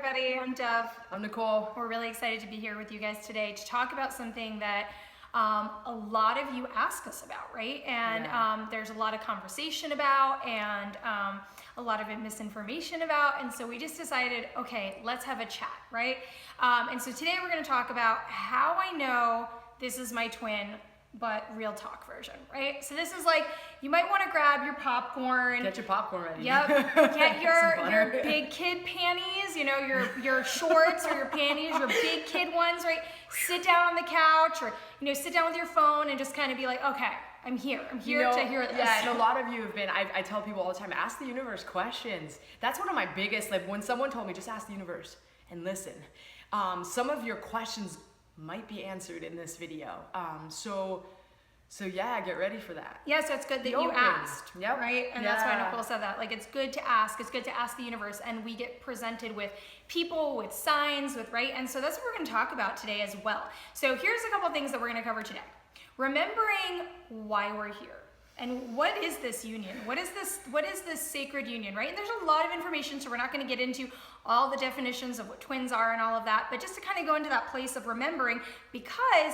everybody. I'm Dove. I'm Nicole. We're really excited to be here with you guys today to talk about something that a lot of you ask us about, right? And there's a lot of conversation about and a lot of misinformation about. And so we just decided, okay, let's have a chat, right? And so today we're going to talk about how I know this is my twin, but real talk version, right? So this is like, you might want to grab your popcorn. Get your popcorn ready. Yep. Get your big kid panties, you know, your shorts or your panties, your big kid ones, right? Sit down on the couch or, you know, sit down with your phone and just kind of be like, okay, I'm here. I'm here to hear this. Yeah, and a lot of you have been, I tell people all the time, ask the universe questions. That's one of my biggest, like when someone told me, just ask the universe and listen. Some of your questions might be answered in this video. So yeah, get ready for that. Yeah, so it's good that you asked, yep. Right? And that's why Nicole said that. Like, it's good to ask. It's good to ask the universe, and we get presented with people, with signs, with, right? And so that's what we're going to talk about today as well. So here's a couple of things that we're going to cover today. Remembering why we're here. And what is this union? What is this sacred union, right? And there's a lot of information, so we're not going to get into all the definitions of what twins are and all of that, but just to kind of go into that place of remembering, because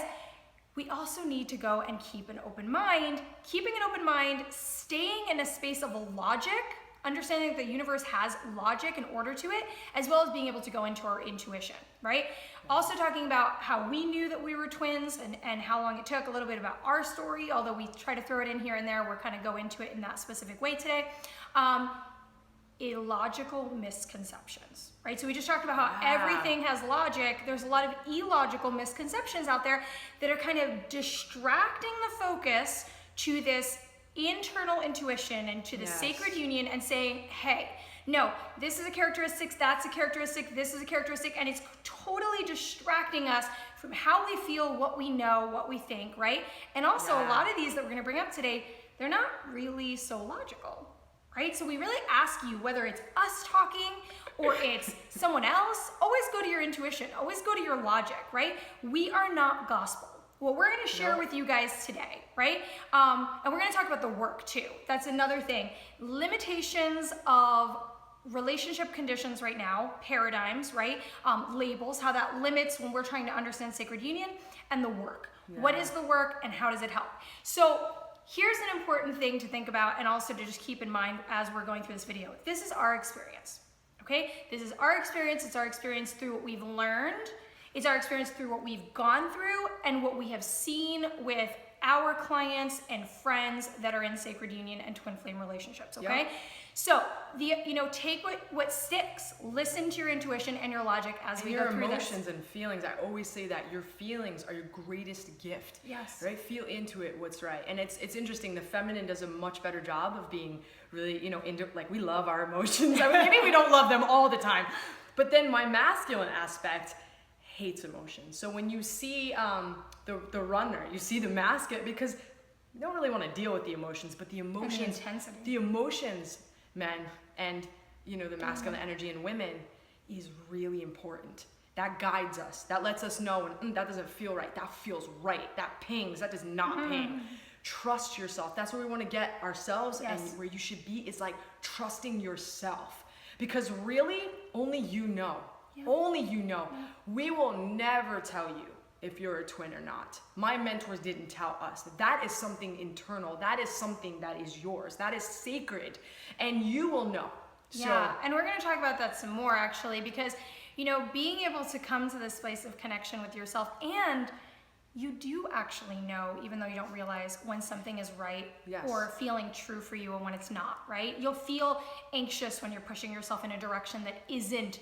we also need to go and keep an open mind. Keeping an open mind, staying in a space of logic, understanding that the universe has logic and order to it, as well as being able to go into our intuition, right? Also talking about how we knew that we were twins and how long it took, a little bit about our story, although we try to throw it in here and there, we're kind of go into it in that specific way today. Illogical misconceptions, right? So we just talked about how everything has logic. There's a lot of illogical misconceptions out there that are kind of distracting the focus to this internal intuition and to the sacred union and saying, hey, no, this is a characteristic, that's a characteristic, this is a characteristic, and it's totally distracting us from how we feel, what we know, what we think, right? And also a lot of these that we're going to bring up today, they're not really so logical, right? So we really ask you, whether it's us talking or it's someone else, always go to your intuition, always go to your logic, right? We are not gospel. What we're going to share with you guys today, right? And we're going to talk about the work too. That's another thing. Limitations of relationship conditions right now, paradigms, right? Labels, how that limits when we're trying to understand sacred union, and the work. What is the work and how does it help? So here's an important thing to think about and also to just keep in mind as we're going through this video. This is our experience, okay? This is our experience. It's our experience through what we've learned. It's our experience through what we've gone through and what we have seen with our clients and friends that are in sacred union and twin flame relationships, okay? Yep. So, take what sticks. Listen to your intuition and your logic as we go through this. Your emotions and feelings, I always say that your feelings are your greatest gift. Yes. Right? Feel into it what's right. And it's interesting, the feminine does a much better job of being really, like, we love our emotions. I mean, maybe we don't love them all the time. But then my masculine aspect hates emotions. So when you see the runner, you see the masculine, because you don't really want to deal with the emotions, but the emotions, and the intensity. The emotions, men, and the masculine energy in women is really important. That guides us. That lets us know when that doesn't feel right. That feels right. That pings. That does not ping. Trust yourself. That's where we want to get ourselves, and where you should be is like trusting yourself, because really only you know. Yeah. Only you know. Yeah. We will never tell you if you're a twin or not. My mentors didn't tell us. That is something internal. That is something that is yours. That is sacred. And you will know. Yeah, and we're going to talk about that some more actually, because, being able to come to this place of connection with yourself, and you do actually know, even though you don't realize, when something is right or feeling true for you and when it's not, right? You'll feel anxious when you're pushing yourself in a direction that isn't,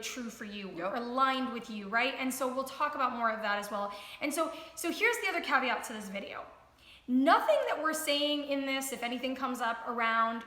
true for you or aligned with you, right? And so we'll talk about more of that as well. And so here's the other caveat to this video. Nothing that we're saying in this, if anything comes up around,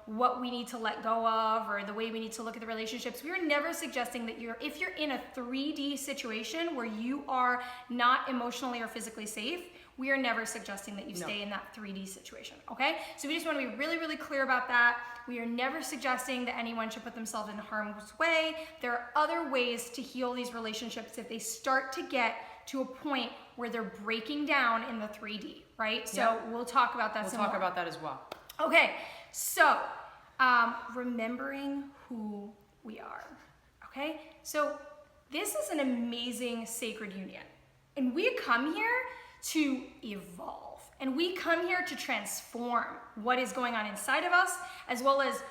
what we need to let go of or the way we need to look at the relationships, we're never suggesting that if you're in a 3D situation where you are not emotionally or physically safe, we are never suggesting that you stay in that 3D situation, okay? So we just want to be really, really clear about that. We are never suggesting that anyone should put themselves in harm's way. There are other ways to heal these relationships if they start to get to a point where they're breaking down in the 3D, right? So we'll talk about that some more. We'll talk about that as well. Okay, so remembering who we are. Okay? So this is an amazing sacred union. And we come here to evolve. And we come here to transform what is going on inside of us, as well as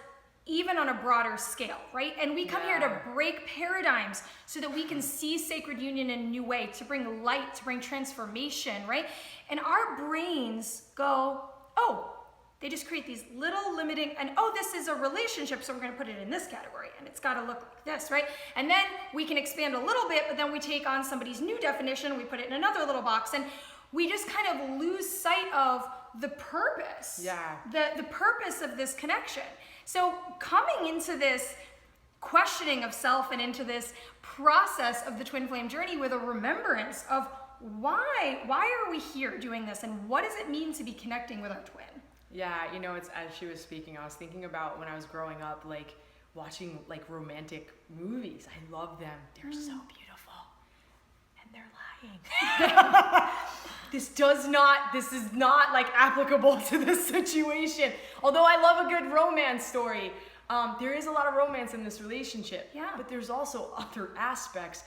even on a broader scale, right? And we come here to break paradigms so that we can see sacred union in a new way, to bring light, to bring transformation, right? And our brains go, oh, they just create these little limiting, and oh, this is a relationship, so we're gonna put it in this category, and it's gotta look like this, right? And then we can expand a little bit, but then we take on somebody's new definition, we put it in another little box, and we just kind of lose sight of the purpose, the purpose of this connection. So coming into this questioning of self and into this process of the twin flame journey with a remembrance of why are we here doing this, and what does it mean to be connecting with our twin? Yeah, you know, it's as she was speaking, I was thinking about when I was growing up, like watching like romantic movies. I love them. They're so beautiful. And they're lying. This is not like applicable to this situation. Although I love a good romance story, there is a lot of romance in this relationship. Yeah. But there's also other aspects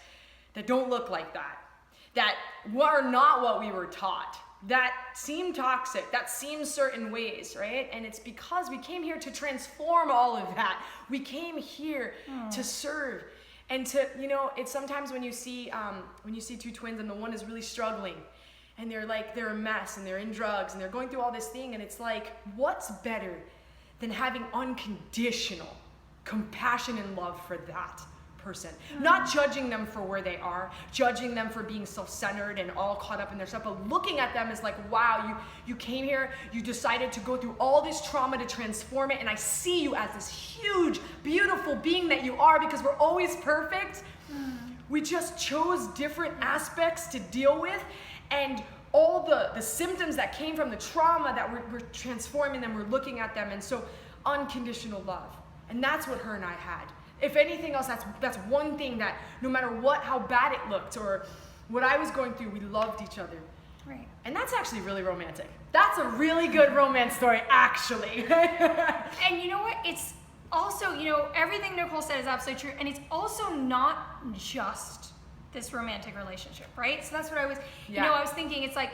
that don't look like that are not what we were taught, that seem toxic, that seem certain ways, right? And it's because we came here to transform all of that. We came here to serve. And to, you know, it's sometimes when you see two twins and the one is really struggling, and they're a mess, and they're in drugs, and they're going through all this thing, and it's like, what's better than having unconditional compassion and love for that person? Not judging them for where they are, judging them for being self-centered and all caught up in their stuff, but looking at them as like, wow, you came here, you decided to go through all this trauma to transform it, and I see you as this huge, beautiful being that you are, because we're always perfect. We just chose different aspects to deal with, and all the symptoms that came from the trauma that we're transforming them, we're looking at them, and so unconditional love. And that's what her and I had. If anything else, that's one thing that no matter how bad it looked or what I was going through, we loved each other. Right. And that's actually really romantic. That's a really good romance story, actually. And you know what? It's also, you know, everything Nicole said is absolutely true. And it's also not just this romantic relationship, right? So that's what I was, you know, I was thinking, it's like,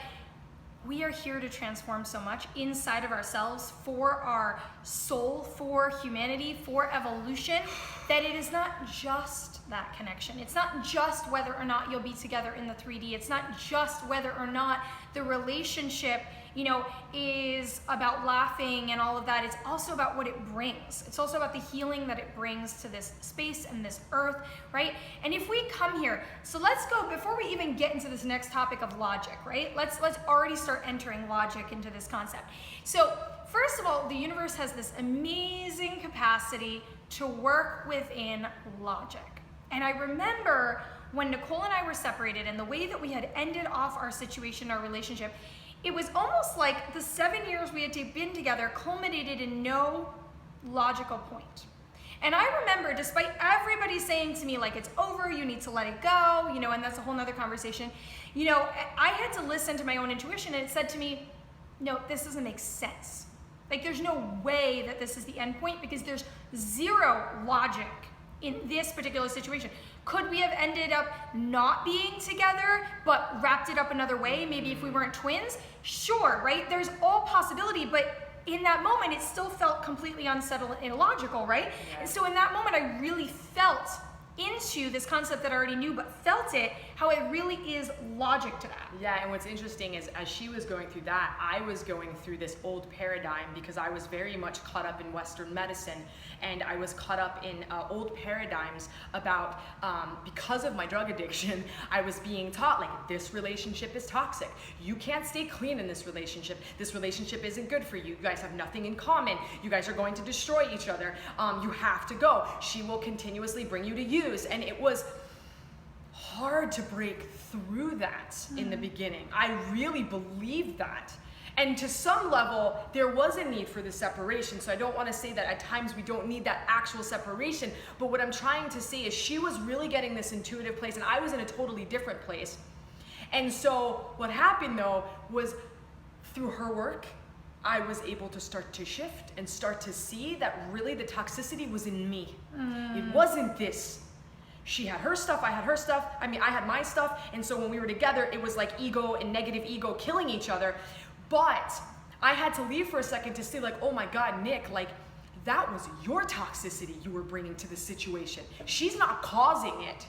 we are here to transform so much inside of ourselves, for our soul, for humanity, for evolution, that it is not just that connection. It's not just whether or not you'll be together in the 3D. It's not just whether or not the relationship, you know, is about laughing and all of that. It's also about what it brings. It's also about the healing that it brings to this space and this earth, right? And if we come here, so let's go, before we even get into this next topic of logic, right? Let's already start entering logic into this concept. So first of all, the universe has this amazing capacity to work within logic. And I remember when Nicole and I were separated, and the way that we had ended off our situation, our relationship, it was almost like the 7 years we had been together culminated in no logical point. And I remember, despite everybody saying to me, like, it's over, you need to let it go, you know, and that's a whole nother conversation, you know, I had to listen to my own intuition, and it said to me, no, this doesn't make sense. Like, there's no way that this is the end point, because there's zero logic in this particular situation. Could we have ended up not being together, but wrapped it up another way? Maybe if we weren't twins? Sure, right? There's all possibility, but in that moment, it still felt completely unsettled and illogical, right? Yeah. And so in that moment, I really felt into this concept that I already knew, but felt it, how it really is logic to that. Yeah, and what's interesting is as she was going through that, I was going through this old paradigm, because I was very much caught up in Western medicine, and I was caught up in old paradigms about, because of my drug addiction, I was being taught, like, this relationship is toxic. You can't stay clean in this relationship. This relationship isn't good for you. You guys have nothing in common. You guys are going to destroy each other. You have to go. She will continuously bring you to use. And it was hard to break through that in the beginning. I really believed that. And to some level, there was a need for the separation. So I don't want to say that at times we don't need that actual separation. But what I'm trying to say is she was really getting this intuitive place, and I was in a totally different place. And so what happened, though, was through her work, I was able to start to shift and start to see that really the toxicity was in me. It wasn't this. she had her stuff, I had her stuff. I mean, I had my stuff. And so when we were together, it was like ego and negative ego killing each other. But I had to leave for a second to say like, oh my God, Nick, like that was your toxicity you were bringing to the situation. She's not causing it.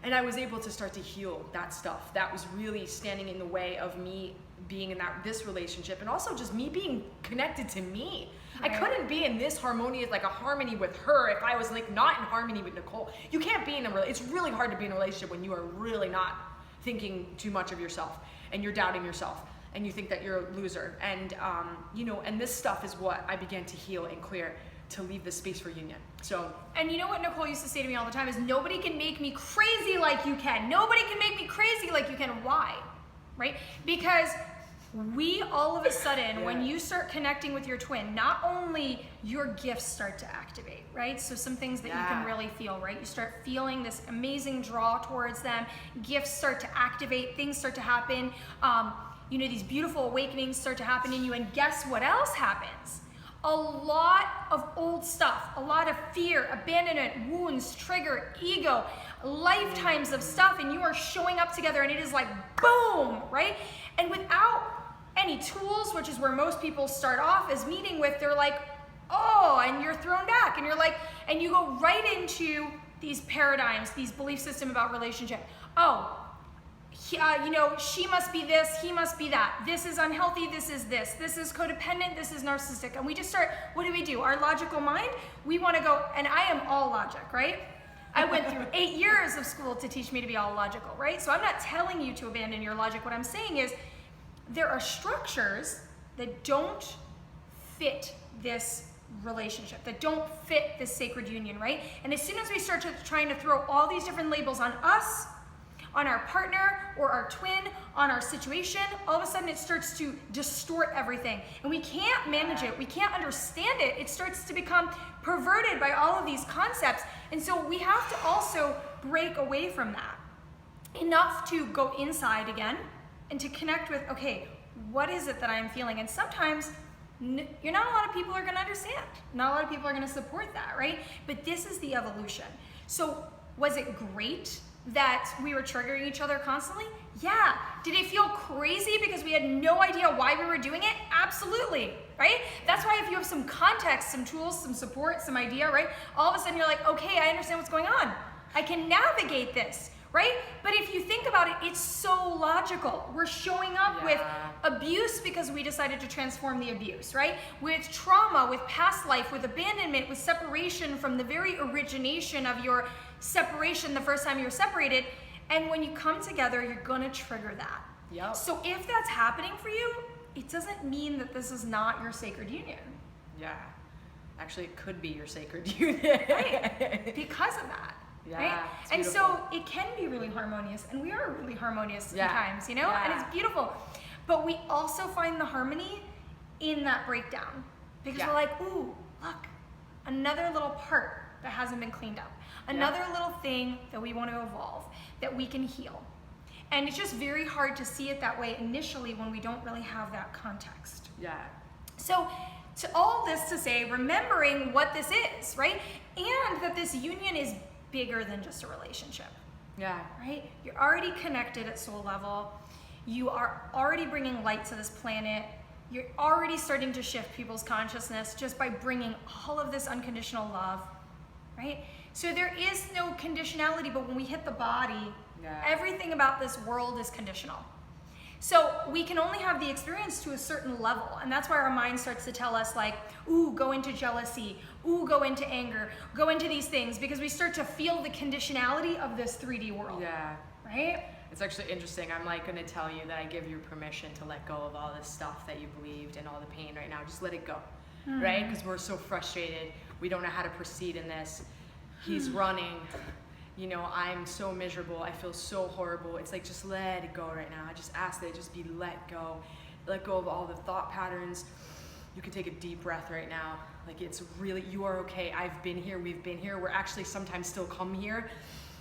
And I was able to start to heal that stuff. That was really standing in the way of me being in this relationship, and also just me being connected to me. Right. I couldn't be in this harmonious, like a harmony with her if I was like not in harmony with Nicole. You can't be in a it's really hard to be in a relationship when you are really not thinking too much of yourself and you're doubting yourself and you think that you're a loser. And you know, and this stuff is what I began to heal and clear, to leave the space for union. So, and you know what Nicole used to say to me all the time is, nobody can make me crazy like you can. Nobody can make me crazy like you can. Why? Right? Because we all of a sudden, when you start connecting with your twin, not only your gifts start to activate, right? So some things that you can really feel, right? You start feeling this amazing draw towards them. Gifts start to activate. Things start to happen. You know, these beautiful awakenings start to happen in you. And guess what else happens? A lot of old stuff, a lot of fear, abandonment, wounds, trigger, ego, lifetimes of stuff, and you are showing up together and it is like boom, right? And without any tools, which is where most people start off as meeting with, they're like, oh, and you're thrown back and you're like, and you go right into these paradigms, these belief system about relationship. Oh, you know, she must be this, he must be that. This is unhealthy, this is codependent, this is narcissistic. And we just start, what do? Our logical mind, we want to go, and I am all logic, right? I went through 8 years of school to teach me to be all logical, right? So I'm not telling you to abandon your logic. What I'm saying is there are structures that don't fit this relationship, that don't fit this sacred union, right? And as soon as we start trying to throw all these different labels on us, on our partner or our twin, on our situation, all of a sudden it starts to distort everything. And we can't manage it. We can't understand it. It starts to become perverted by all of these concepts. And so we have to also break away from that enough to go inside again and to connect with, okay, what is it that I'm feeling? And sometimes you're not a lot of people are going to understand. Not a lot of people are going to support that, right? But this is the evolution. So was it great that we were triggering each other constantly? Yeah. Did it feel crazy because we had no idea why we were doing it? Absolutely, right? That's why if you have some context, some tools, some support, some idea, right? All of a sudden you're like, okay, I understand what's going on. I can navigate this, right? But if you think about it, it's so logical. We're showing up with abuse because we decided to transform the abuse, right? With trauma, with past life, with abandonment, with separation from the very origination of your separation the first time you were separated. And when you come together, you're gonna trigger that. Yep. So if that's happening for you, it doesn't mean that this is not your sacred union. Yeah. Actually, it could be your sacred union. Right. Because of that. Yeah. Right? And so it can be really harmonious, and we are really harmonious sometimes, you know? Yeah. And it's beautiful. But we also find the harmony in that breakdown. Because we're like, ooh, look, another little part that hasn't been cleaned up. Another little thing that we want to evolve, that we can heal. And it's just very hard to see it that way initially when we don't really have that context. Yeah. So to all this to say, remembering what this is, right? And that this union is bigger than just a relationship. Yeah. Right? You're already connected at soul level. You are already bringing light to this planet. You're already starting to shift people's consciousness just by bringing all of this unconditional love, right? So there is no conditionality, but when we hit the body, everything about this world is conditional. So we can only have the experience to a certain level, and that's why our mind starts to tell us like, ooh, go into jealousy, ooh, go into anger, go into these things, because we start to feel the conditionality of this 3D world. Yeah. Right? It's actually interesting. I'm like going to tell you that I give you permission to let go of all this stuff that you believed and all the pain right now. Just let it go, right? Because we're so frustrated. We don't know how to proceed in this. He's running. You know, I'm so miserable. I feel so horrible. It's like, just let it go right now. I just ask that it just be let go. Let go of all the thought patterns. You can take a deep breath right now. Like, it's really, you are okay. I've been here. We've been here. We're actually sometimes still come here.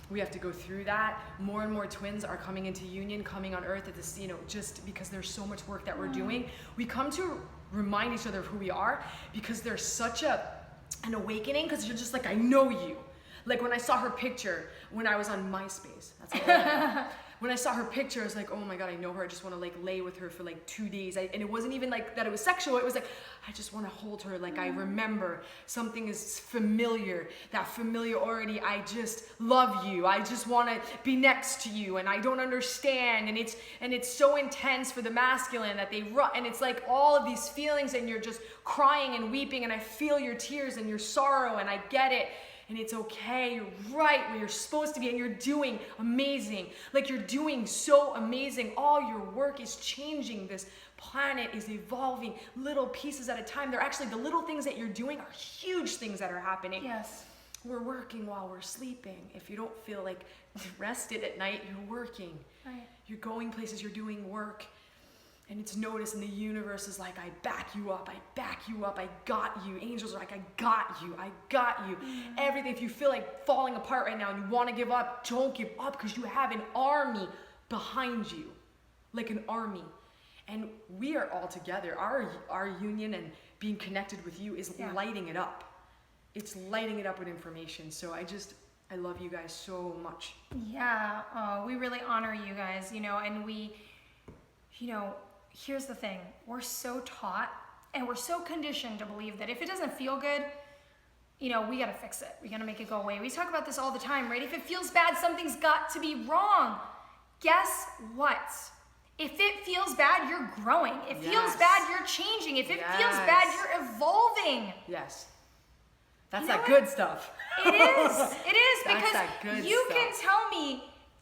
We have to go through that. More and more twins are coming into union, coming on earth at this, you know, just because there's so much work that we're doing. We come to remind each other of who we are because there's such an awakening, because you're just like, I know you. Like when I saw her picture when I was on MySpace. That's all I had. When I saw her picture, I was like, oh my God, I know her. I just want to like lay with her for like 2 days. And it wasn't even like that it was sexual. It was like, I just want to hold her. Like I remember something is familiar. That familiarity, I just love you. I just want to be next to you. And I don't understand. And it's so intense for the masculine that they run. And it's like all of these feelings and you're just crying and weeping. And I feel your tears and your sorrow and I get it. And it's okay, you're right where you're supposed to be and you're doing amazing. Like you're doing so amazing. All your work is changing. This planet is evolving little pieces at a time. They're actually, the little things that you're doing are huge things that are happening. Yes. We're working while we're sleeping. If you don't feel like rested at night, you're working. Right. You're going places, you're doing work. And it's noticed, and the universe is like, I back you up, I back you up, I got you. Angels are like, I got you, I got you. Everything, if you feel like falling apart right now and you want to give up, don't give up because you have an army behind you, like an army. And we are all together. Our union and being connected with you is lighting it up. It's lighting it up with information. So I love you guys so much. Yeah, we really honor you guys, and we, here's the thing. We're so taught and we're so conditioned to believe that if it doesn't feel good, we got to fix it. We got to make it go away. We talk about this all the time, right? If it feels bad, something's got to be wrong. Guess what? If it feels bad, you're growing. If it feels bad, you're changing. If it feels bad, you're evolving. Yes. That's that good stuff. It is. It is because that good you stuff. can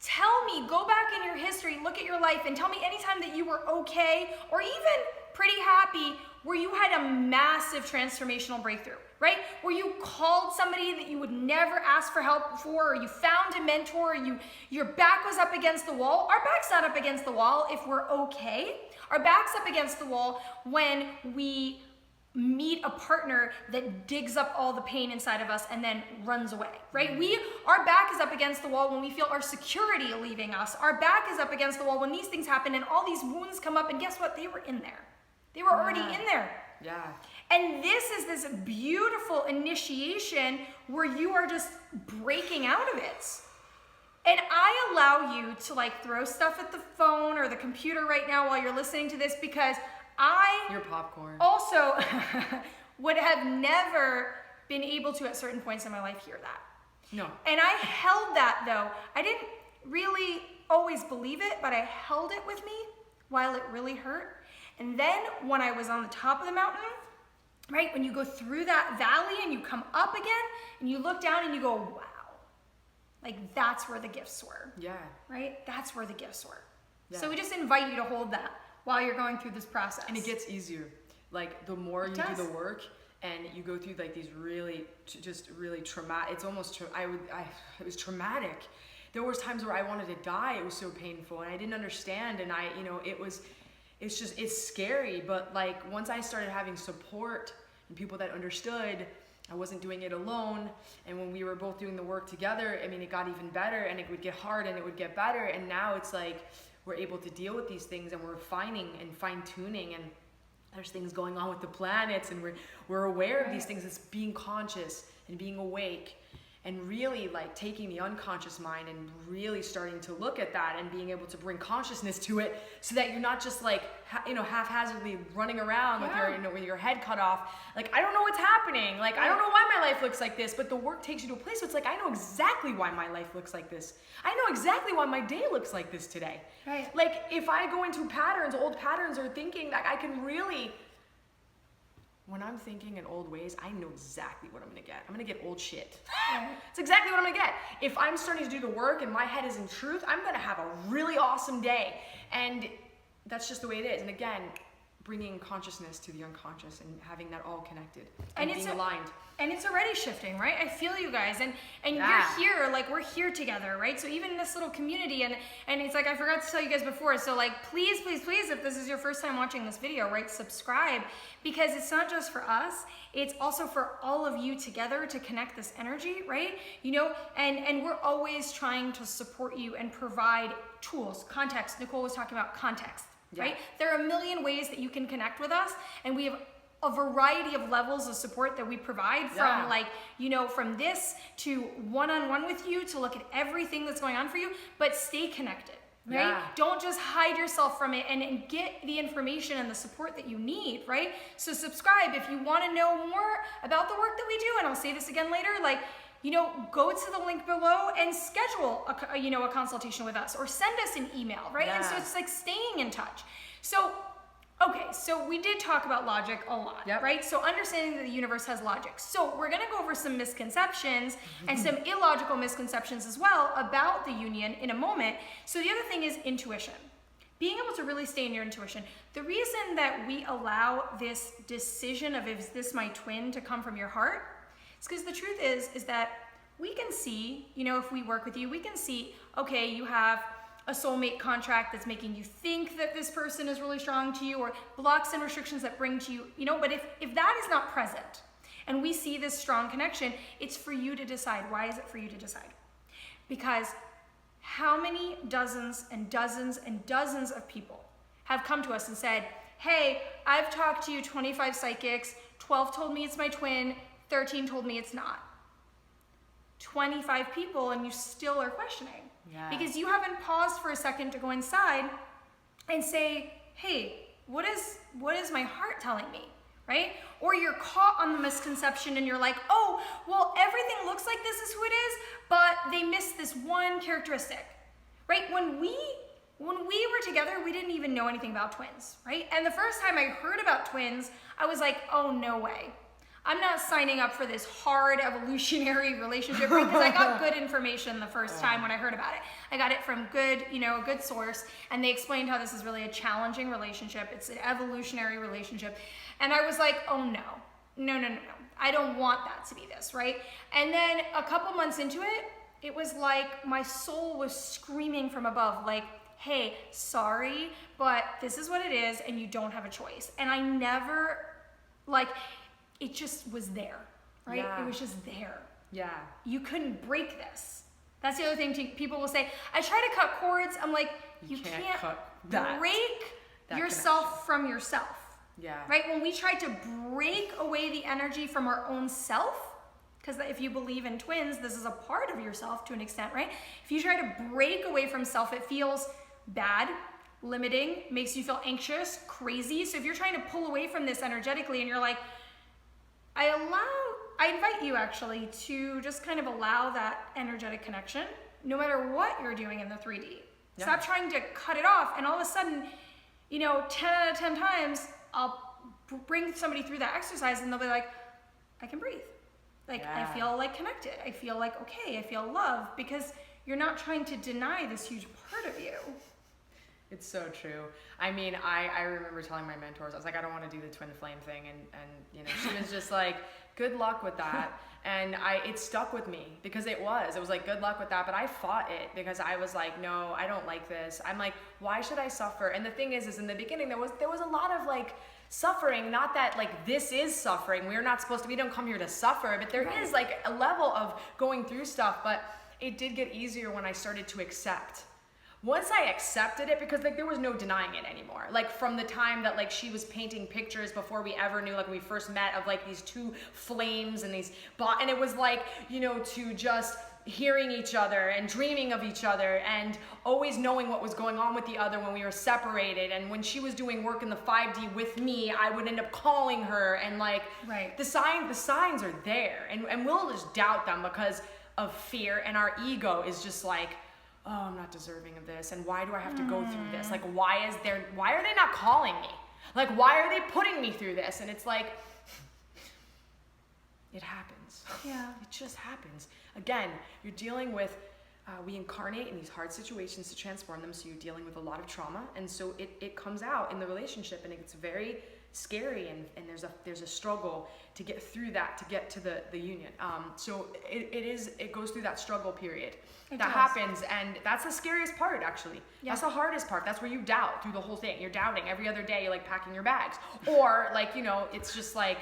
tell me, go back in your history, look at your life and tell me anytime that you were okay or even pretty happy where you had a massive transformational breakthrough, right? Where you called somebody that you would never ask for help for, or you found a mentor, or your back was up against the wall. Our back's not up against the wall if we're okay. Our back's up against the wall when we meet a partner that digs up all the pain inside of us and then runs away, right? Our back is up against the wall when we feel our security leaving us. Our back is up against the wall when these things happen and all these wounds come up, and guess what? They were in there. They were already in there. Yeah. And this is this beautiful initiation where you are just breaking out of it. And I allow you to like throw stuff at the phone or the computer right now while you're listening to this because Your popcorn. Also would have never been able to at certain points in my life hear that. No. And I held that though. I didn't really always believe it, but I held it with me while it really hurt. And then when I was on the top of the mountain, right, when you go through that valley and you come up again and you look down and you go, wow, like that's where the gifts were. Yeah. Right? That's where the gifts were. Yeah. So we just invite you to hold that while you're going through this process. And it gets easier. Like the more you do the work and you go through like these really traumatic, it's almost, it was traumatic. There was times where I wanted to die. It was so painful and I didn't understand. And it's scary. But like once I started having support and people that understood, I wasn't doing it alone. And when we were both doing the work together, I mean, it got even better and it would get hard and it would get better. And now it's like, we're able to deal with these things and we're refining and fine-tuning, and there's things going on with the planets and we're aware of these things. It's being conscious and being awake and really like taking the unconscious mind and really starting to look at that and being able to bring consciousness to it so that you're not just like haphazardly running around with your head cut off. Like, I don't know what's happening. Like, I don't know why my life looks like this, but the work takes you to a place where it's like, I know exactly why my life looks like this. I know exactly why my day looks like this today. Right. Like, if I go into old patterns or thinking that I can really, when I'm thinking in old ways, I know exactly what I'm gonna get. I'm gonna get old shit. It's exactly what I'm gonna get. If I'm starting to do the work and my head is in truth, I'm gonna have a really awesome day. And that's just the way it is. And again, bringing consciousness to the unconscious and having that all connected and being aligned. And it's already shifting, right? I feel you guys, and Yeah. you're here, like we're here together, right? So even in this little community, and it's like I forgot to tell you guys before, so like please, if this is your first time watching this video, right, subscribe, because it's not just for us, it's also for all of you together to connect this energy, right? And we're always trying to support you and provide tools, context. Nicole was talking about context. Yeah. Right? There are a million ways that you can connect with us, and we have a variety of levels of support that we provide, from like, you know, from this to one-on-one with you to look at everything that's going on for you, but stay connected, right? Yeah. Don't just hide yourself from it, and get the information and the support that you need, right? So subscribe if you want to know more about the work that we do, and I'll say this again later, like, you know, go to the link below and schedule a consultation with us, or send us an email, right? And so it's like staying in touch. So okay, so we did talk about logic a lot, right? So understanding that the universe has logic. So we're gonna go over some misconceptions and some illogical misconceptions as well about the union in a moment. So the other thing is intuition. Being able to really stay in your intuition. The reason that we allow this decision of, is this my twin, to come from your heart, is because the truth is that we can see, you know, if we work with you, we can see, okay, you have a soulmate contract that's making you think that this person is really strong to you, or blocks and restrictions that bring to you, you know, but if that is not present and we see this strong connection, it's for you to decide. Why is it for you to decide? Because how many dozens and dozens and dozens of people have come to us and said, hey, I've talked to you 25 psychics, 12 told me it's my twin, 13 told me it's not. 25 people and you still are questioning. Because you haven't paused for a second to go inside and say, hey, what is my heart telling me, right? Or you're caught on the misconception and you're like, oh, well, everything looks like this is who it is, but they missed this one characteristic, right? When we were together, we didn't even know anything about twins, right? And the first time I heard about twins, I was like, oh, no way. I'm not signing up for this hard evolutionary relationship, right? Because I got good information the first time when I heard about it. I got it from a good source, and they explained how this is really a challenging relationship. It's an evolutionary relationship. And I was like, oh no. I don't want that to be this, right? And then a couple months into it, it was like my soul was screaming from above, like, hey, sorry, but this is what it is, and you don't have a choice. And I never, like, it just was there, right? Yeah. It was just there. Yeah. You couldn't break this. That's the other thing people will say, I try to cut cords. I'm like, you can't cut that yourself from yourself. Yeah. Right? When we try to break away the energy from our own self, because if you believe in twins, this is a part of yourself to an extent, right? If you try to break away from self, it feels bad, limiting, makes you feel anxious, crazy. So if you're trying to pull away from this energetically and you're like, I invite you actually to just kind of allow that energetic connection, no matter what you're doing in the 3D. Yeah. Stop trying to cut it off, and all of a sudden, 10 out of 10 times, I'll bring somebody through that exercise and they'll be like, I can breathe. Like, I feel like connected. I feel like, okay, I feel love, because you're not trying to deny this huge part of you. It's so true. I mean, I remember telling my mentors, I was like, I don't want to do the twin flame thing. And she was just like, good luck with that. And it stuck with me because it was like, good luck with that. But I fought it because I was like, no, I don't like this. I'm like, why should I suffer? And the thing is in the beginning, there was a lot of like suffering, not that like this is suffering. We don't come here to suffer, but there is like a level of going through stuff. But it did get easier when I started to accept. Once I accepted it, because like there was no denying it anymore. Like from the time that like she was painting pictures before we ever knew, like when we first met, of like these two flames and and it was like, to just hearing each other and dreaming of each other and always knowing what was going on with the other when we were separated. And when she was doing work in the 5D with me, I would end up calling her, and like the signs are there, and we'll just doubt them because of fear, and our ego is just like, oh, I'm not deserving of this, and why do I have to go through this? Like, why are they not calling me? Like, why are they putting me through this? And it's like, it happens. Yeah. It just happens. Again, you're dealing with, we incarnate in these hard situations to transform them, so you're dealing with a lot of trauma, and so it comes out in the relationship, and it's very scary, and there's a struggle to get through that, to get to the union. So it goes through that struggle period. That happens, and that's the scariest part, actually. Yeah. That's the hardest part. That's where you doubt through the whole thing. You're doubting every other day. You're like packing your bags, or like it's just like.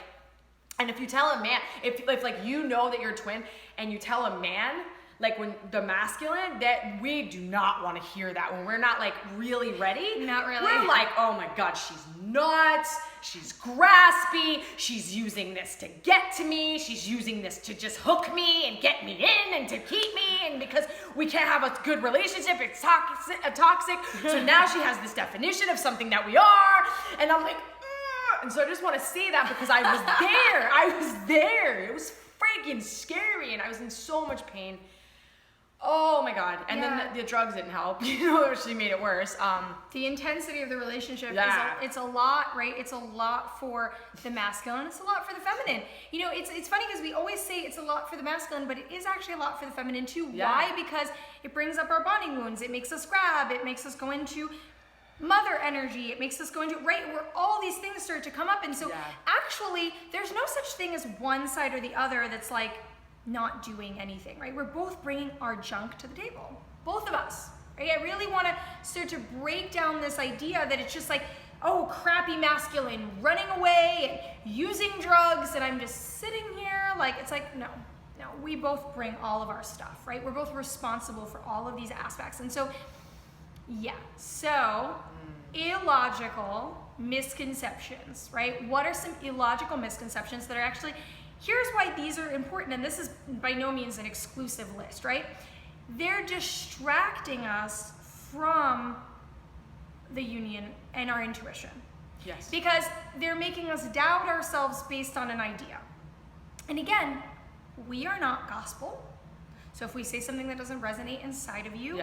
And if you tell a man, if like that you're a twin, and you tell a man, Like when the masculine, that we do not want to hear that when we're not like really ready. Not really. We're like, oh my God, she's nuts. She's graspy. She's using this to get to me. She's using this to just hook me and get me in and to keep me. And because we can't have a good relationship, it's toxic. So now she has this definition of something that we are. And I'm like, ugh. And so I just want to say that because I was there. I was there. It was freaking scary. And I was in so much pain. Oh my God. And then the drugs didn't help. She made it worse. The intensity of the relationship it's a lot, right? It's a lot for the masculine. It's a lot for the feminine. It's funny because we always say it's a lot for the masculine, but it is actually a lot for the feminine too. Yeah. Why? Because it brings up our bonding wounds. It makes us grab. It makes us go into mother energy. It makes us go into, right, where all these things start to come up. And so actually, there's no such thing as one side or the other that's like, not doing anything, right? We're both bringing our junk to the table, both of us, right? I really want to start to break down this idea that it's just like, oh, crappy masculine running away and using drugs, and I'm just sitting here. Like, it's like, no, we both bring all of our stuff, right? We're both responsible for all of these aspects. And so, illogical misconceptions, right? What are some illogical misconceptions that are actually, here's why these are important, and this is by no means an exclusive list, right? They're distracting us from the union and our intuition. Yes. Because they're making us doubt ourselves based on an idea. And again, we are not gospel. So if we say something that doesn't resonate inside of you,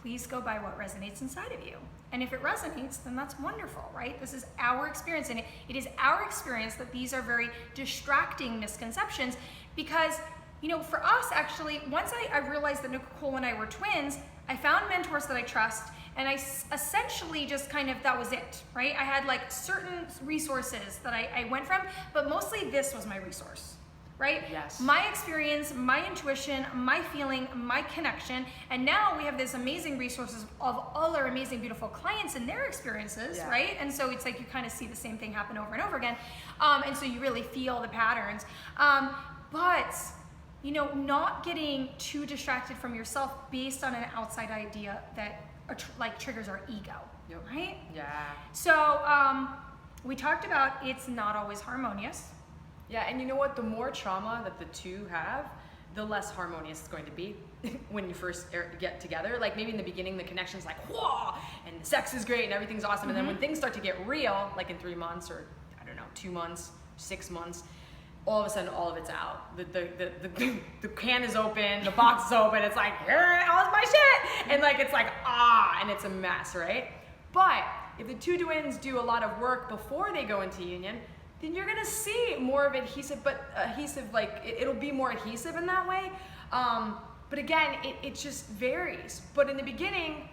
please go by what resonates inside of you. And if it resonates, then that's wonderful, right? This is our experience. And it is our experience that these are very distracting misconceptions because, for us, actually, once I realized that Nicole and I were twins, I found mentors that I trust. And I essentially just kind of, that was it, right? I had like certain resources that I went from, but mostly this was my resource. Right? Yes. My experience, my intuition, my feeling, my connection, and now we have this amazing resources of all our amazing, beautiful clients and their experiences, right? And so it's like you kind of see the same thing happen over and over again, and so you really feel the patterns. But not getting too distracted from yourself based on an outside idea that triggers our ego, right? Yeah. So we talked about it's not always harmonious. Yeah, and you know what? The more trauma that the two have, the less harmonious it's going to be when you first get together. Like maybe in the beginning, the connection's like, whoa, and the sex is great and everything's awesome. And then when things start to get real, like in 3 months or, 2 months, 6 months, all of a sudden, all of it's out. The can is open, the box is open. It's like, how's my shit? And like, it's like, and it's a mess, right? But if the two twins do a lot of work before they go into union, then you're gonna see more of adhesive, like it'll be more adhesive in that way. But again, it just varies. But in the beginning,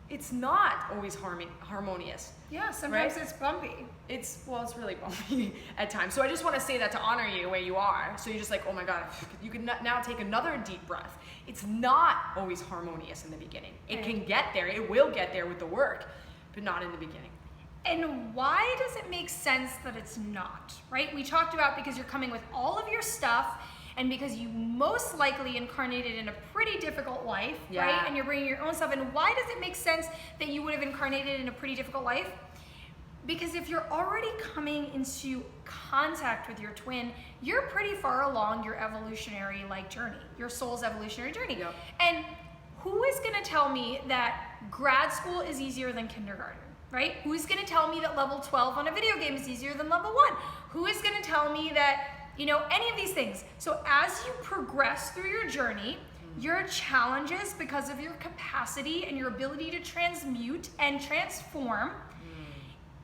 it's not always harmonious. Yeah, sometimes it's bumpy. It's really bumpy at times. So I just want to say that to honor you the way you are. So you're just like, oh my God, you can now take another deep breath. It's not always harmonious in the beginning. It can get there, it will get there with the work, but not in the beginning. And why does it make sense that it's not, right? We talked about because you're coming with all of your stuff and because you most likely incarnated in a pretty difficult life, right? And you're bringing your own stuff. And why does it make sense that you would have incarnated in a pretty difficult life? Because if you're already coming into contact with your twin, you're pretty far along your evolutionary journey, your soul's evolutionary journey. Yep. And who is gonna tell me that grad school is easier than kindergarten? Right? Who's gonna tell me that level 12 on a video game is easier than level 1? Who is gonna tell me that, any of these things? So as you progress through your journey, your challenges because of your capacity and your ability to transmute and transform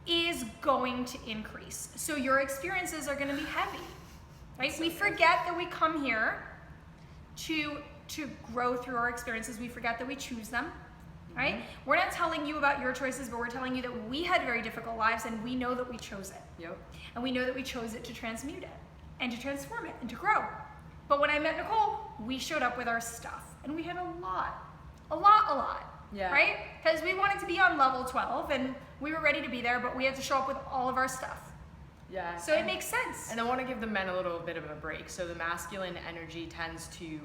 is going to increase. So your experiences are gonna be heavy, right? We forget that we come here to grow through our experiences. We forget that we choose them. Right? We're not telling you about your choices, but we're telling you that we had very difficult lives and we know that we chose it. Yep. And we know that we chose it to transmute it and to transform it and to grow. But when I met Nicole, we showed up with our stuff and we had a lot. Yeah. Right? Because we wanted to be on level 12 and we were ready to be there, but we had to show up with all of our stuff. Yeah. So it makes sense. And I want to give the men a little bit of a break. So the masculine energy tends to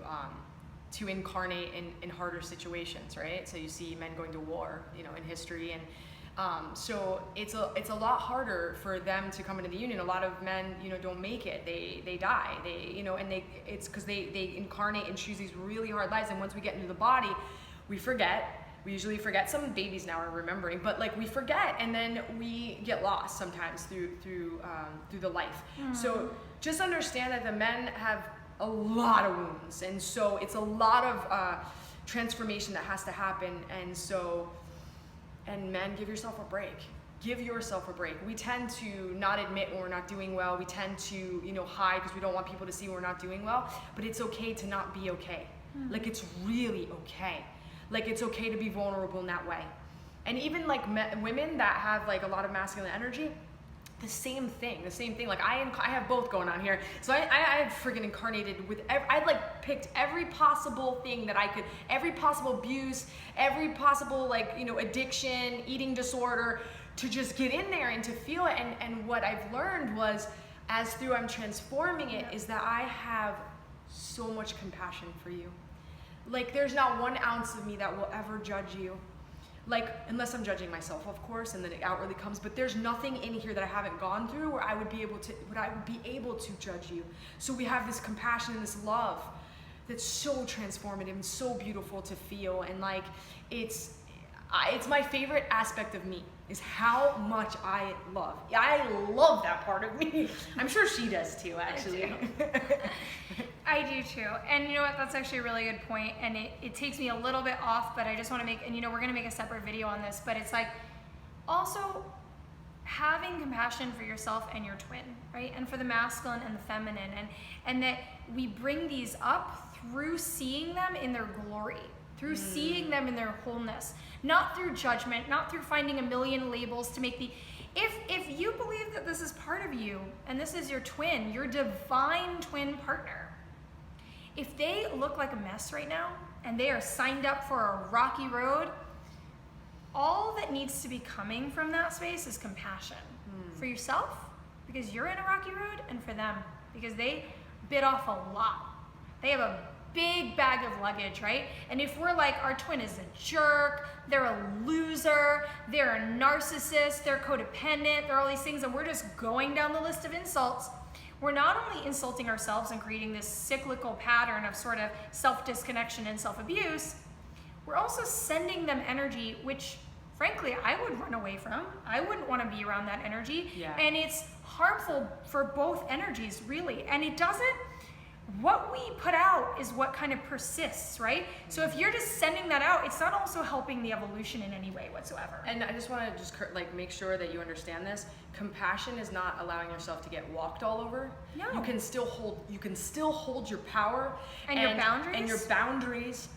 to incarnate in harder situations, right? So you see men going to war, you know, in history, and so it's a lot harder for them to come into the union. A lot of men, you know, don't make it. They die. It's because they incarnate and choose these really hard lives. And once we get into the body, we forget. We usually forget. Some babies now are remembering, but like we forget, and then we get lost sometimes through the life. So just understand that the men have a lot of wounds, and so it's a lot of transformation that has to happen. And men, give yourself a break. Give yourself a break. We tend to not admit when we're not doing well. We tend to, you know, hide because we don't want people to see we're not doing well. But it's okay to not be okay. Like, it's really okay. Like, it's okay to be vulnerable in that way. And even like women that have like a lot of masculine energy, the same thing. Like I have both going on here. So I had friggin' incarnated with, I'd like picked every possible thing that I could, every possible abuse, every possible like, you know, addiction, eating disorder, to just get in there and to feel it. And what I've learned was, as through I'm transforming it, is that I have so much compassion for you. Like, there's not 1 ounce of me that will ever judge you. Like, unless I'm judging myself, of course, and then it outwardly comes, but there's nothing in here that I haven't gone through where I would be able to judge you. So we have this compassion and this love that's so transformative and so beautiful to feel. And like, it's my favorite aspect of me, is how much I love. I love that part of me. I'm sure she does too, actually. I do too. And you know what, that's actually a really good point. And it takes me a little bit off, but I just want to make, and you know, we're going to make a separate video on this, but it's like also having compassion for yourself and your twin, right? And for the masculine and the feminine, and that we bring these up through seeing them in their glory, through seeing them in their wholeness, not through judgment, not through finding a million labels to make the, if you believe that this is part of you and this is your twin, your divine twin partner, if they look like a mess right now and they are signed up for a rocky road, all that needs to be coming from that space is compassion for yourself, because you're in a rocky road, and for them because they bit off a lot. They have a big bag of luggage, right? And if we're like, our twin is a jerk, they're a loser, they're a narcissist, they're codependent, they're all these things, and we're just going down the list of insults, we're not only insulting ourselves and creating this cyclical pattern of sort of self-disconnection and self-abuse, we're also sending them energy, which frankly, I would run away from. I wouldn't want to be around that energy. Yeah. And it's harmful for both energies, really. And it doesn't, what we put out is what kind of persists, right? So if you're just sending that out, it's not also helping the evolution in any way whatsoever. And I just want to just like make sure that you understand this. Compassion is not allowing yourself to get walked all over. No. You can still hold your power And your boundaries. And your boundaries,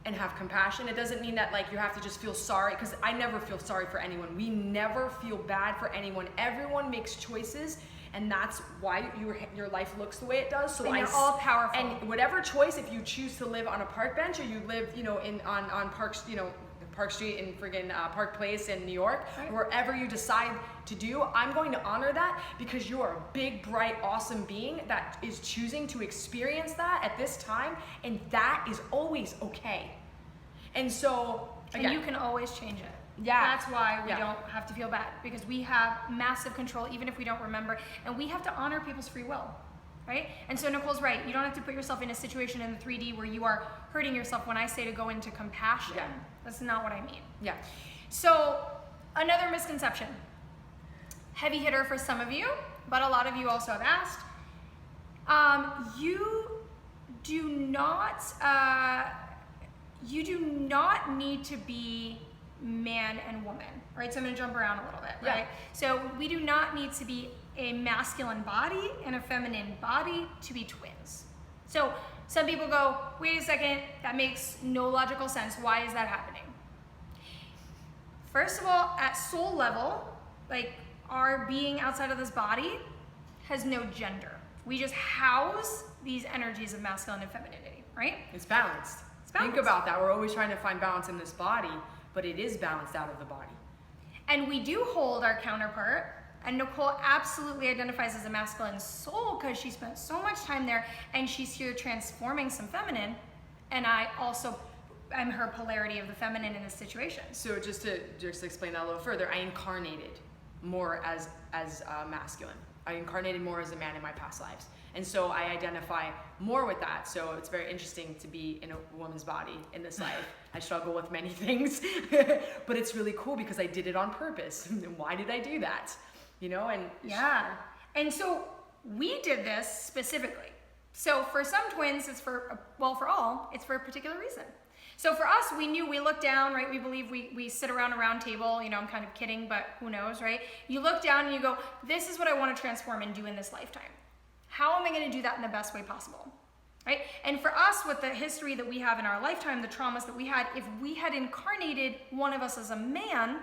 and have compassion. It doesn't mean that like you have to just feel sorry, because I never feel sorry for anyone. We never feel bad for anyone. Everyone makes choices, and that's why your life looks the way it does. So and you're all powerful. And whatever choice, if you choose to live on a park bench, or you live, you know, on Parks, you know, Park Street in friggin' Park Place in New York, right, or wherever you decide to do, I'm going to honor that, because you're a big, bright, awesome being that is choosing to experience that at this time, and that is always okay. And so, again, and you can always change it. Yeah. That's why we don't have to feel bad, because we have massive control, even if we don't remember, and we have to honor people's free will, right? And so Nicole's right. You don't have to put yourself in a situation in the 3D where you are hurting yourself. When I say to go into compassion, that's not what I mean. Yeah. So another misconception, heavy hitter for some of you, but a lot of you also have asked, you do not need to be man and woman, right? So I'm going to jump around a little bit, right? So we do not need to be a masculine body and a feminine body to be twins. So some people go, wait a second, that makes no logical sense. Why is that happening? First of all, at soul level, like our being outside of this body has no gender. We just house these energies of masculine and femininity, right? It's balanced. Think about that. We're always trying to find balance in this body, but it is balanced out of the body. And we do hold our counterpart, and Nicole absolutely identifies as a masculine soul because she spent so much time there, and she's here transforming some feminine. Yeah. And I also am her polarity of the feminine in this situation. So just to explain that a little further, I incarnated more as masculine. I incarnated more as a man in my past lives. And so I identify more with that. So it's very interesting to be in a woman's body in this life. I struggle with many things, but it's really cool because I did it on purpose. And why did I do that? You know, and yeah. And so we did this specifically. So for some twins, it's for all, it's for a particular reason. So for us, we knew, we looked down, right? We believe we sit around a round table, you know, I'm kind of kidding, but who knows, right? You look down and you go, this is what I want to transform and do in this lifetime. How am I going to do that in the best way possible, right? And for us, with the history that we have in our lifetime, the traumas that we had, if we had incarnated one of us as a man,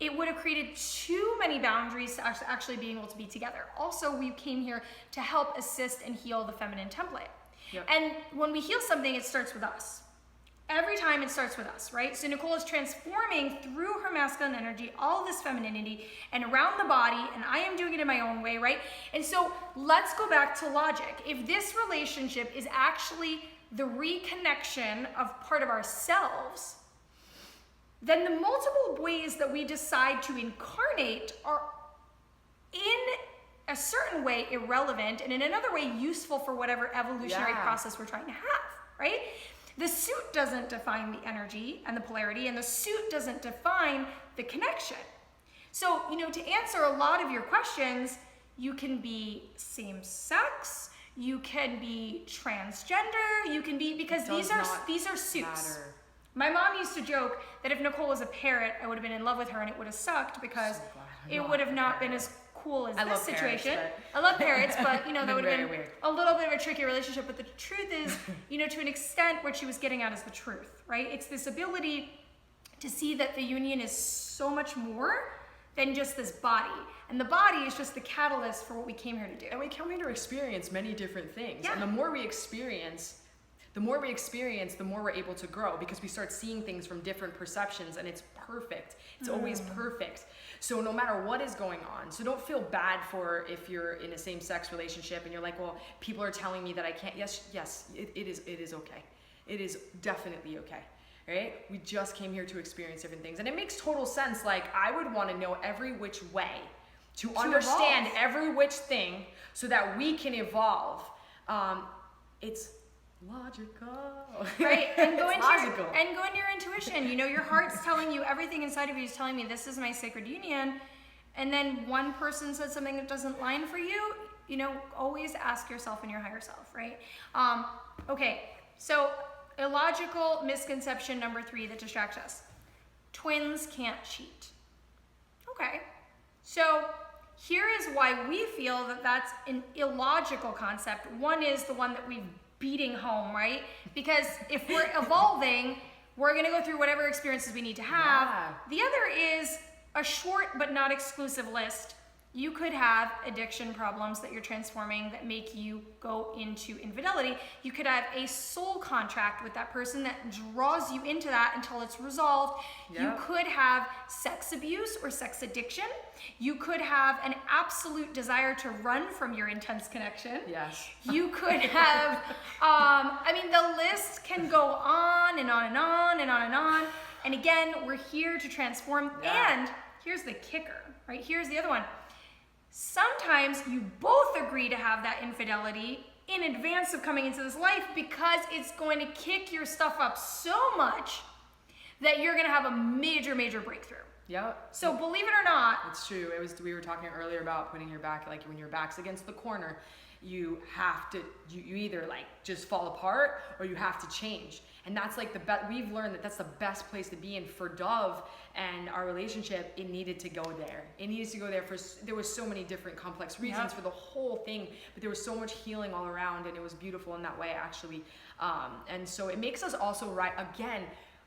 it would have created too many boundaries to actually being able to be together. Also, we came here to help assist and heal the feminine template. Yep. And when we heal something, it starts with us. Every time it starts with us, right? So Nicole is transforming through her masculine energy, all this femininity and around the body, and I am doing it in my own way, right? And so let's go back to logic. If this relationship is actually the reconnection of part of ourselves, then the multiple ways that we decide to incarnate are in a certain way irrelevant and in another way useful for whatever evolutionary process we're trying to have, right? The suit doesn't define the energy and the polarity, and the suit doesn't define the connection. So, you know, to answer a lot of your questions, you can be same sex, you can be transgender, you can be, because these are suits. Matter. My mom used to joke that if Nicole was a parrot, I would have been in love with her and it would have sucked because it would have not been as cool as this situation. I love parrots, but you know, that would have been weird. A little bit of a tricky relationship. But the truth is, you know, to an extent, what she was getting at is the truth, right? It's this ability to see that the union is so much more than just this body. And the body is just the catalyst for what we came here to do. And we come here to experience many different things. Yeah. And the more we experience, the more we're able to grow because we start seeing things from different perceptions, and it's perfect. It's always perfect. So no matter what is going on, so don't feel bad for if you're in a same-sex relationship and you're like, well, people are telling me that I can't. Yes, it is okay. It is definitely okay. Right? We just came here to experience different things. And it makes total sense. Like, I would want to know every which way to understand evolve. every which thing so that we can evolve. It's logical. Right, and go into logical. your intuition. You know, your heart's telling you, everything inside of you is telling me this is my sacred union. And then one person said something that doesn't line for you, you know, always ask yourself and your higher self, right? Okay, so illogical misconception number 3 that distracts us. Twins can't cheat. Okay, so here is why we feel that that's an illogical concept. One is the one that we've beating home, right? Because if we're evolving, we're gonna go through whatever experiences we need to have. Yeah. The other is a short but not exclusive list. You could have addiction problems that you're transforming that make you go into infidelity. You could have a soul contract with that person that draws you into that until it's resolved. Yep. You could have sex abuse or sex addiction. You could have an absolute desire to run from your intense connection. Yes. You could have, I mean, the list can go on and on and on and on and on. And again, we're here to transform. Yeah. And here's the kicker, right? Here's the other one. Sometimes you both agree to have that infidelity in advance of coming into this life because it's going to kick your stuff up so much that you're going to have a major, major breakthrough. Yep. So believe it or not, It's true. We were talking earlier about putting your back, like when your back's against the corner, you have to, you either like just fall apart or you have to change. And that's like we've learned that that's the best place to be in. For Dove and our relationship, it needed to go there. It needed to go there there was so many different complex reasons for the whole thing, but there was so much healing all around, and it was beautiful in that way, actually. And so it makes us also again,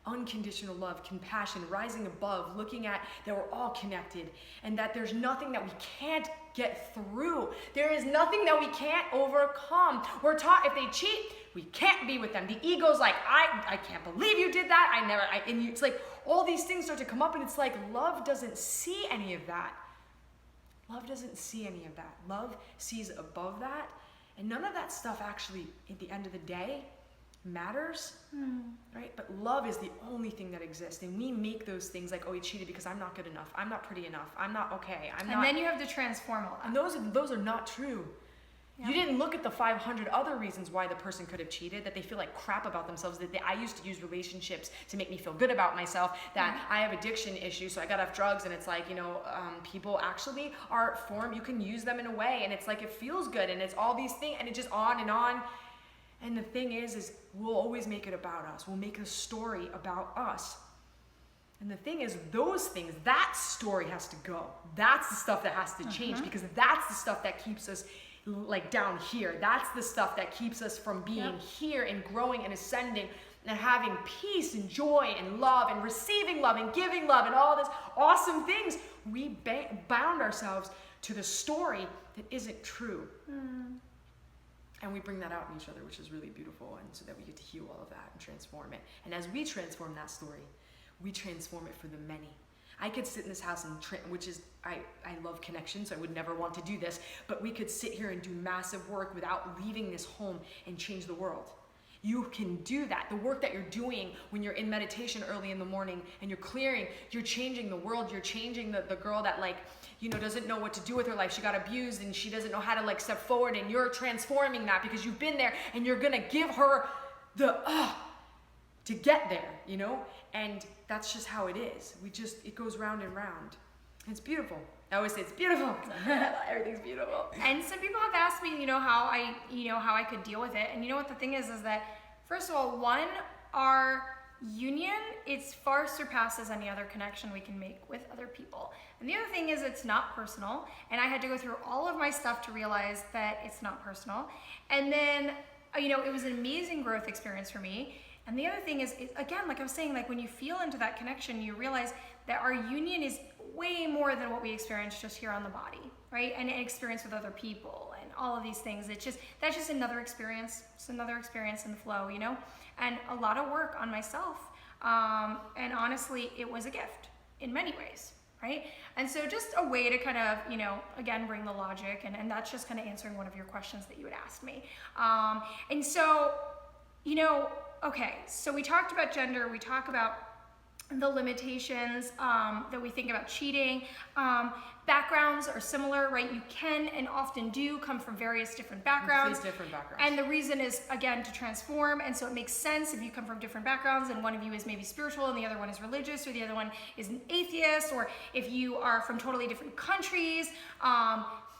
unconditional love, compassion, rising above, looking at that we're all connected and that there's nothing that we can't get through. There is nothing that we can't overcome. We're taught if they cheat, we can't be with them. The ego's like, I can't believe you did that. It's like all these things start to come up, and it's like love doesn't see any of that. Love doesn't see any of that. Love sees above that, and none of that stuff actually, at the end of the day, matters, right? But love is the only thing that exists. And we make those things like, oh, he cheated because I'm not good enough. I'm not pretty enough. I'm not okay. I'm not. And then you have to transform all that. And those are not true. Yeah. You didn't look at the 500 other reasons why the person could have cheated, that they feel like crap about themselves, that I used to use relationships to make me feel good about myself, that I have addiction issues, so I got off drugs, and it's like, people actually are you can use them in a way, and it's like, it feels good, and it's all these things, and it just on and on. And the thing is we'll always make it about us. We'll make a story about us. And the thing is, those things, that story has to go. That's the stuff that has to change, because that's the stuff that keeps us like down here. That's the stuff that keeps us from being here and growing and ascending and having peace and joy and love and receiving love and giving love and all this awesome things. We bound ourselves to the story that isn't true. And we bring that out in each other, which is really beautiful, and so that we get to heal all of that and transform it. And as we transform that story, we transform it for the many. I could sit in this house and which is, I love connection, so I would never want to do this, but we could sit here and do massive work without leaving this home and change the world. You can do that. The work that you're doing when you're in meditation early in the morning and you're clearing, you're changing the world. You're changing the girl that doesn't know what to do with her life. She got abused and she doesn't know how to step forward, and you're transforming that because you've been there, and you're gonna give her to get there, and that's just how it is. It goes round and round. It's beautiful. I always say it's beautiful. Everything's beautiful. And some people have asked me, how I could deal with it. And you know what the thing is that, first of all, our union, it's far surpasses any other connection we can make with other people. And the other thing is, it's not personal. And I had to go through all of my stuff to realize that it's not personal. And then, it was an amazing growth experience for me. And the other thing is, again, like I was saying, when you feel into that connection, you realize that our union is way more than what we experience just here on the body, right? And experience with other people and all of these things. That's just another experience. It's another experience in the flow, and a lot of work on myself. And honestly, it was a gift in many ways, right? And so just a way to kind of, again, bring the logic, and that's just kind of answering one of your questions that you had asked me. And so, okay, so we talked about gender, we talk about the limitations that we think about cheating. Backgrounds are similar, right? You can and often do come from various different backgrounds. And the reason is, again, to transform. And so it makes sense if you come from different backgrounds and one of you is maybe spiritual and the other one is religious, or the other one is an atheist, or if you are from totally different countries,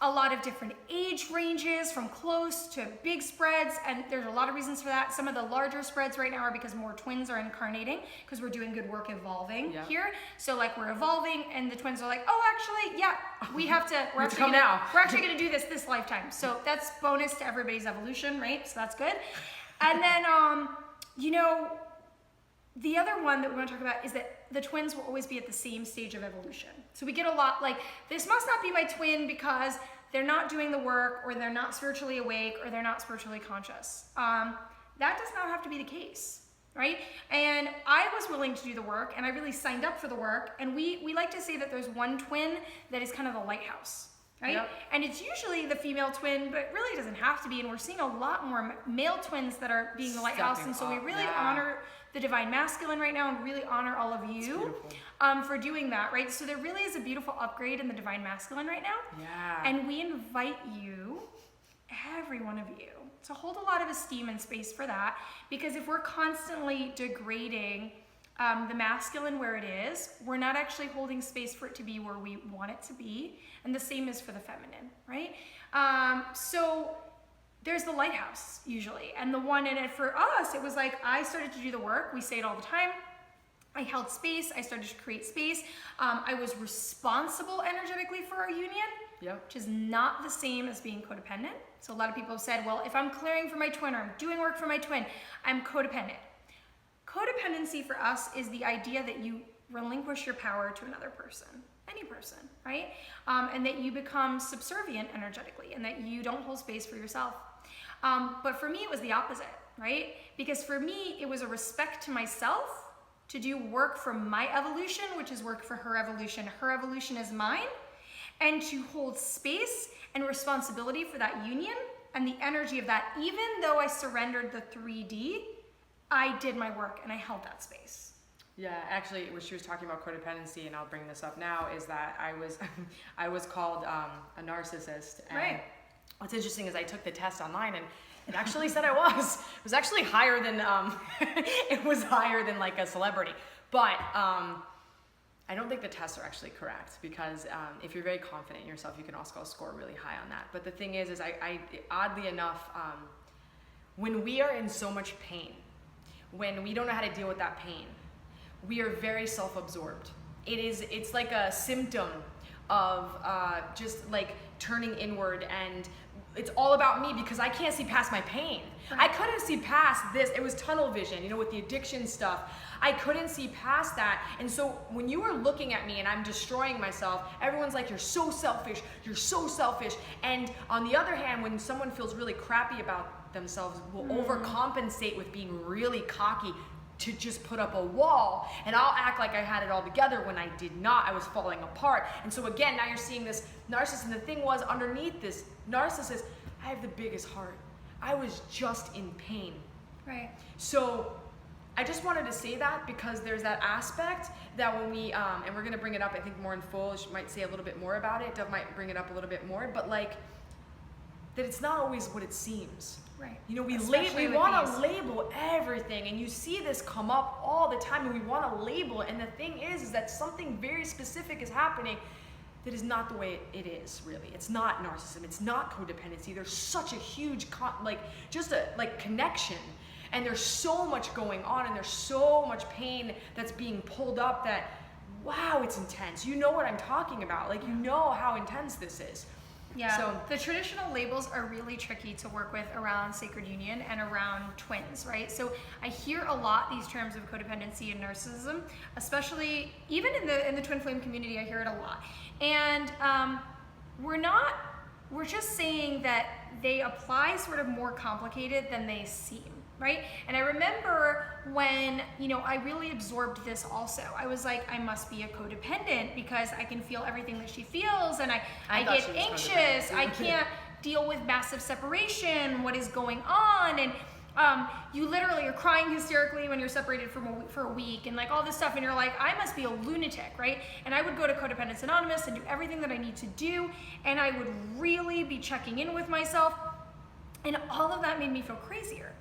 a lot of different age ranges, from close to big spreads, and there's a lot of reasons for that. Some of the larger spreads right now are because more twins are incarnating, because we're doing good work evolving here. So we're evolving, and the twins are like, oh, actually, yeah, we have to, we're actually gonna do this lifetime. So that's bonus to everybody's evolution, right? So that's good. And then, the other one that we want to talk about is that the twins will always be at the same stage of evolution. So we get a lot this must not be my twin because they're not doing the work, or they're not spiritually awake, or they're not spiritually conscious. That does not have to be the case, right? And I was willing to do the work, and I really signed up for the work. And we like to say that there's one twin that is kind of the lighthouse, right? Yep. And it's usually the female twin, but it really doesn't have to be. And we're seeing a lot more male twins that are being the lighthouse. And so we really honor the divine masculine right now, and really honor all of you for doing that, right? So there really is a beautiful upgrade in the divine masculine right now. Yeah. And we invite you, every one of you, to hold a lot of esteem and space for that, because if we're constantly degrading the masculine where it is, we're not actually holding space for it to be where we want it to be. And the same is for the feminine, right? So there's the lighthouse usually, and for us, it was I started to do the work. We say it all the time. I held space. I started to create space. I was responsible energetically for our union, which is not the same as being codependent. So a lot of people have said, well, if I'm clearing for my twin, or I'm doing work for my twin, I'm codependent. Codependency for us is the idea that you relinquish your power to another person, any person, right? And that you become subservient energetically, and that you don't hold space for yourself. But for me, it was the opposite, right? Because for me, it was a respect to myself to do work for my evolution, which is work for her evolution. Her evolution is mine. And to hold space and responsibility for that union and the energy of that, even though I surrendered the 3D, I did my work and I held that space. Yeah, actually, what she was talking about codependency, and I'll bring this up now, is that I was called a narcissist. And right. What's interesting is I took the test online, and it actually said I was. It was actually higher than it was higher than like a celebrity. But I don't think the tests are actually correct, because if you're very confident in yourself, you can also score really high on that. But the thing is I oddly enough, when we are in so much pain, when we don't know how to deal with that pain, we are very self-absorbed. It's like a symptom of just like turning inward, and it's all about me because I can't see past my pain. Right. I couldn't see past this. It was tunnel vision, you know, with the addiction stuff. I couldn't see past that. And so when you were looking at me and I'm destroying myself, everyone's like, you're so selfish, you're so selfish. And on the other hand, when someone feels really crappy about themselves, will overcompensate with being really cocky to just put up a wall, and I'll act like I had it all together when I did not. I was falling apart. And so again, now you're seeing this narcissist, and the thing was, underneath this narcissist, I have the biggest heart. I was just in pain. Right. So I just wanted to say that, because there's that aspect that when we, and we're gonna bring it up, I think, more in full. She might say a little bit more about it. Dove might bring it up a little bit more, but like, that it's not always what it seems. Right. You know, we Especially with want these. to label everything, and you see this come up all the time, and we want to label it. And the thing is that something very specific is happening that is not the way it is, really. It's not narcissism. It's not codependency. There's such a huge, connection. And there's so much going on, and there's so much pain that's being pulled up that, wow, it's intense. You know what I'm talking about. Like, you know how intense this is. Yeah, So the traditional labels are really tricky to work with around sacred union and around twins, right? So I hear a lot these terms of codependency and narcissism, especially even in the twin flame community. I hear it a lot, and we're just saying that they apply sort of more complicated than they seem. Right? And I remember when, I really absorbed this also. I was like, I must be a codependent because I can feel everything that she feels, and I get anxious. I can't deal with massive separation. What is going on? And you literally are crying hysterically when you're separated for a week, and like all this stuff, and you're like, I must be a lunatic, right? And I would go to Codependence Anonymous and do everything that I need to do, and I would really be checking in with myself, and all of that made me feel crazier.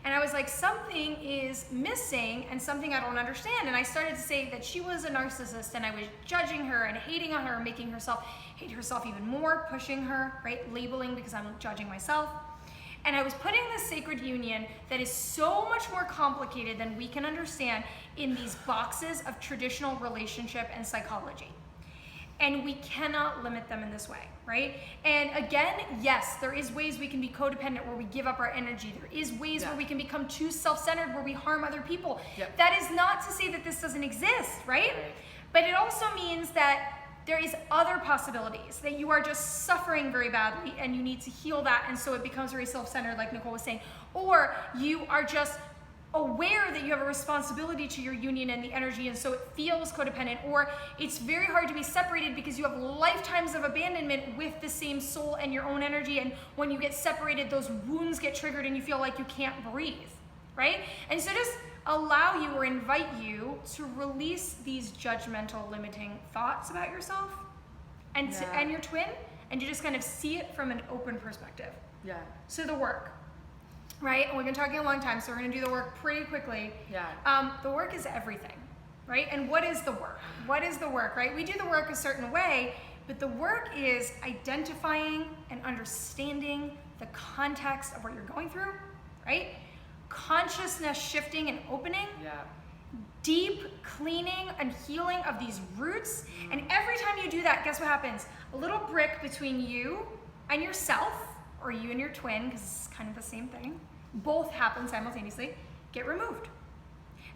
And I was like, something is missing and something I don't understand. And I started to say that she was a narcissist, and I was judging her and hating on her, making herself hate herself even more, pushing her, right? Labeling because I'm judging myself. And I was putting this sacred union that is so much more complicated than we can understand in these boxes of traditional relationship and psychology. And we cannot limit them in this way, right? And again, yes, there is ways we can be codependent where we give up our energy. There is ways where we can become too self-centered, where we harm other people. Yep. That is not to say that this doesn't exist, right? But it also means that there is other possibilities, that you are just suffering very badly and you need to heal that, and so it becomes very self-centered, like Nicole was saying. Or you are just aware that you have a responsibility to your union and the energy, and so it feels codependent. Or it's very hard to be separated because you have lifetimes of abandonment with the same soul and your own energy, and when you get separated, those wounds get triggered and you feel like you can't breathe, right? And so just allow you or invite you to release these judgmental, limiting thoughts about yourself and and your twin, and you just kind of see it from an open perspective. Yeah. So the work. Right? And we've been talking a long time, so we're going to do the work pretty quickly. Yeah. The work is everything, right? And what is the work? What is the work, right? We do the work a certain way, but the work is identifying and understanding the context of what you're going through, right? Consciousness shifting and opening. Yeah. Deep cleaning and healing of these roots. And every time you do that, guess what happens? A little brick between you and yourself, or you and your twin, because it's kind of the same thing, both happen simultaneously, get removed.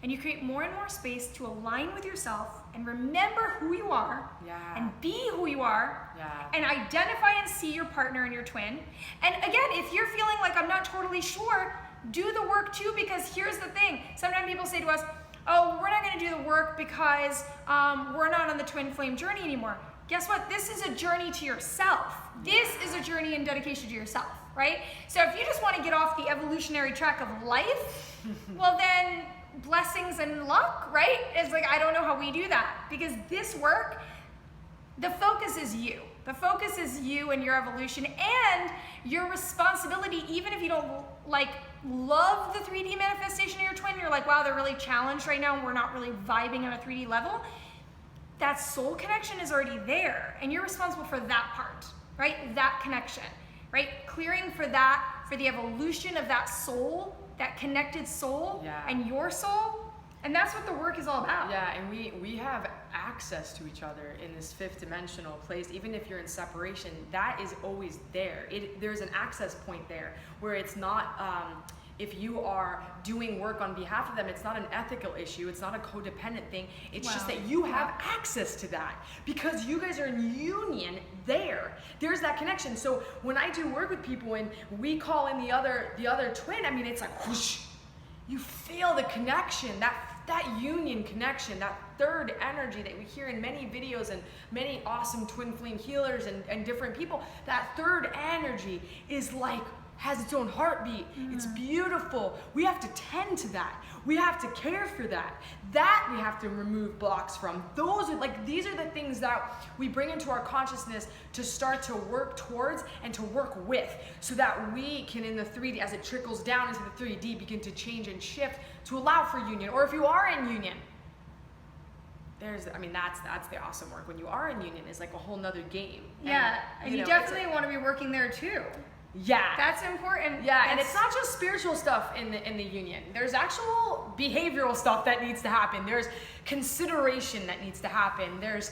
And you create more and more space to align with yourself and remember who you are, and be who you are, and identify and see your partner and your twin. And again, if you're feeling like I'm not totally sure, do the work too, because here's the thing. Sometimes people say to us, oh, we're not going to do the work because we're not on the twin flame journey anymore. Guess what? This is a journey to yourself. This is a journey and dedication to yourself, right? So if you just want to get off the evolutionary track of life well then blessings and luck, right? It's like, I don't know how we do that, because this work, the focus is you. The focus is you and your evolution and your responsibility. Even if you don't like love the 3D manifestation of your twin, you're like, wow, they're really challenged right now and we're not really vibing on a 3D level. That soul connection is already there and you're responsible for that part, right? That connection, right? Clearing for that, for the evolution of that soul, that connected soul and your soul. And that's what the work is all about. Yeah, and we have access to each other in this fifth dimensional place. Even if you're in separation, that is always there. There's an access point there where it's not, if you are doing work on behalf of them, it's not an ethical issue, it's not a codependent thing, it's just that you have access to that because you guys are in union there. There's that connection. So when I do work with people and we call in the other twin, I mean, it's like whoosh, you feel the connection, that union connection, that third energy that we hear in many videos and many awesome twin flame healers and different people. That third energy is like, has its own heartbeat. It's beautiful. We have to tend to that. We have to care for that. That we have to remove blocks from. Those are like, these are the things that we bring into our consciousness to start to work towards and to work with so that we can in the 3D, as it trickles down into the 3D, begin to change and shift to allow for union. Or if you are in union, that's the awesome work. When you are in union, it's like a whole nother game. Yeah, and you definitely want to be working there too. Yeah, that's important. Yeah, and it's not just spiritual stuff in the union. There's actual behavioral stuff that needs to happen. There's consideration that needs to happen. There's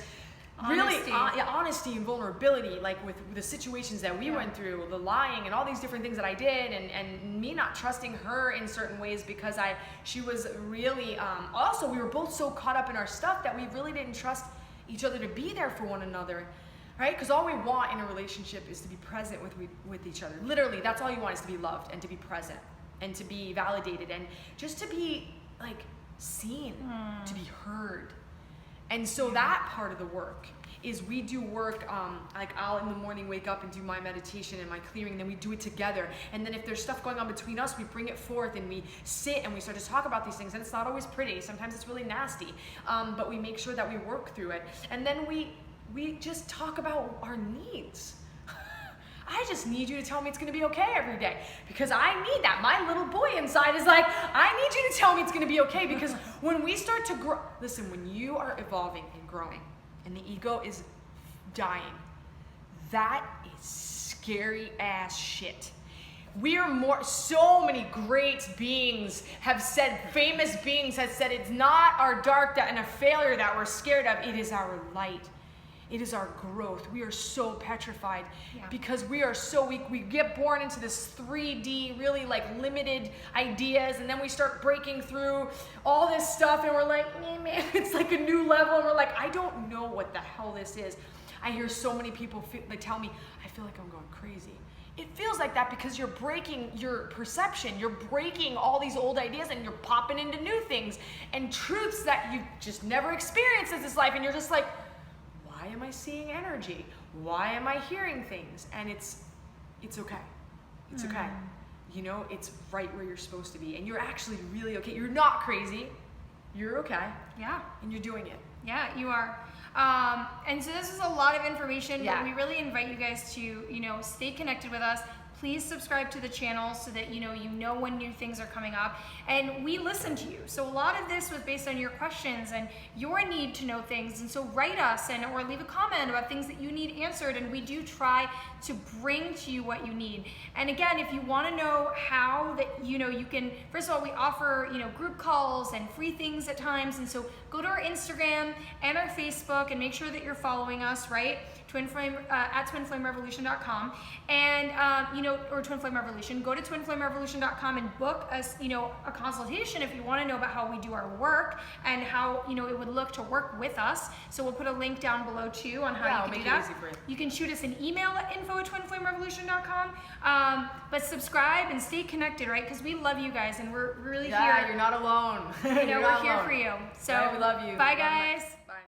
honesty. Really honesty and vulnerability, like with the situations that we went through, the lying and all these different things that I did, and me not trusting her in certain ways because she was really also we were both so caught up in our stuff that we really didn't trust each other to be there for one another. Right? Because all we want in a relationship is to be present with each other. Literally, that's all you want, is to be loved and to be present and to be validated and just to be like seen, to be heard. And so that part of the work is we do work, like I'll in the morning wake up and do my meditation and my clearing, then we do it together. And then if there's stuff going on between us, we bring it forth and we sit and we start to talk about these things. And it's not always pretty. Sometimes it's really nasty. But we make sure that we work through it. And then we just talk about our needs. I just need you to tell me it's going to be okay every day because I need that. My little boy inside is like, I need you to tell me it's going to be okay because when we start to grow, listen, when you are evolving and growing and the ego is dying, that is scary ass shit. We are so many great beings have said, famous beings have said, it's not our dark and a failure that we're scared of, it is our light. It is our growth. We are so petrified because we are so weak. We get born into this 3D, really like limited ideas, and then we start breaking through all this stuff, and we're like, man, it's like a new level, and we're like, I don't know what the hell this is. I hear so many people tell me, I feel like I'm going crazy. It feels like that because you're breaking your perception. You're breaking all these old ideas, and you're popping into new things and truths that you just never experienced in this life, and you're just like, why am I seeing energy? Why am I hearing things? And it's okay. It's okay. You know, it's right where you're supposed to be. And you're actually really okay. You're not crazy. You're okay. Yeah. And you're doing it. Yeah, you are. And so this is a lot of information, but we really invite you guys to, stay connected with us. Please subscribe to the channel so that you know when new things are coming up. And we listen to you. So a lot of this was based on your questions and your need to know things. And so write us or leave a comment about things that you need answered. And we do try to bring to you what you need. And again, if you want to know how that, you can, first of all, we offer, group calls and free things at times. And so go to our Instagram and our Facebook and make sure that you're following us, right? At twinflamerevolution.com and or Twin Flame Revolution. Go to twinflamerevolution.com and book us a consultation if you want to know about how we do our work and how it would look to work with us. So we'll put a link down below too on how you can do that. You can shoot us an email at info@twinflamerevolution.com. But subscribe and stay connected, right? Because we love you guys and we're really here. Yeah, you're not alone. We're here for you. So we love you. Bye guys.